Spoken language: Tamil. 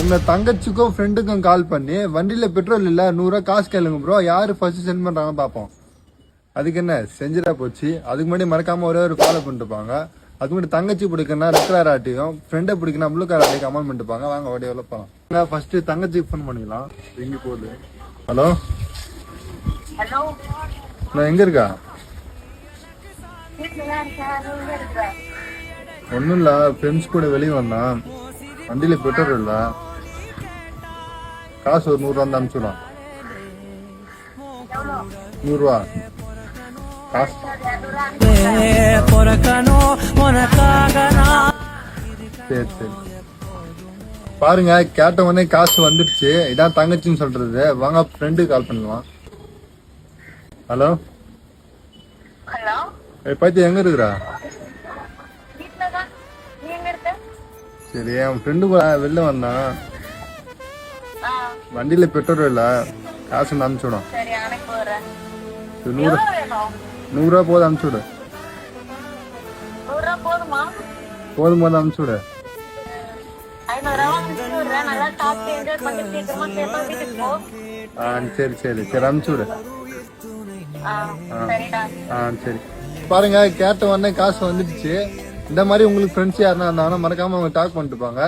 உங்க தங்கச்சிக்கும் ஃப்ரெண்டுக்கும் கால் பண்ணி வண்டியில பெட்ரோல் இல்ல 100 ரூபா காசு கேளுங்க ப்ரோ, யாரு ஃபர்ஸ்ட் சென்ட் பண்றாங்க பாப்போம். அதுக்கு என்ன செஞ்சிடா போச்சு. அதுக்கு முன்னாடி மறக்காம ஒரே ஒரு ஃபாலோ பண்ணிட்டுப்பாங்க. அதுக்கு முன்னாடி தங்கச்சி பிடிக்குன்னா ரெட் கலர் ஆட்டியும், ஃப்ரெண்டை பிடிக்குன்னா ப்ளூ கலர் ஆட்டி கமெண்ட் பண்ணிட்டுப்பாங்க. வாங்க ஓடியோல போலாம். ஃபர்ஸ்ட் தங்கச்சிக்கு ஃபோன் பண்ணிக்கலாம். எங்க போகுது? ஹலோ ஹலோ, நான் எங்க இருக்கா? ஒன்னும் இல்ல, ஃப்ரெண்ட்ஸ் கூட வெளியே வந்தான். வண்டியில பெட்ரோல் இல்ல, காசு ஒரு 100 ரூபா தான் அனுப்பிச்சுடும். 100 ரூபா காசு. சரி சரி பாருங்க, கேட்ட உடனே காசு வந்துடுச்சு. இதான் தங்கச்சின்னு சொல்றது. வாங்க ஃப்ரெண்டு கால் பண்ணலாம். ஹலோ ஹலோ, பத்தி எங்க இருக்கிறா? வீட்லதான். நீ எங்க இருக்க? சரி, என் ஃப்ரெண்டு கூட வெளில வந்தான். வண்டியில பெட்ரோல் இல்ல, காசு அனுப்பிச்சுடும். சரி, அனுப்பி வரேன். 100 ரூபா போதும், அனுப்பிச்சுடு. 100 ரூபா போதுமா? போதும் போது அனுப்பிச்சுடு. 500 ரூபா அனுப்பி விடுறேன். நல்லா சாப்பிட்டு என்ஜாய் பண்ணி சீக்கிரமா சேஃபா வீட்டுக்கு போ. சரி சரி சரி அனுப்பிச்சுடு. சரிடா. சரி பாருங்க, கேட்ட உடனே காசு வந்துடுச்சு. இந்த மாதிரி உங்களுக்கு ஃப்ரெண்ட்ஸ் யாருன்னா இருந்தாங்கன்னா மறக்காம அவங்க டாக் பண்ணிட்டு போங்க.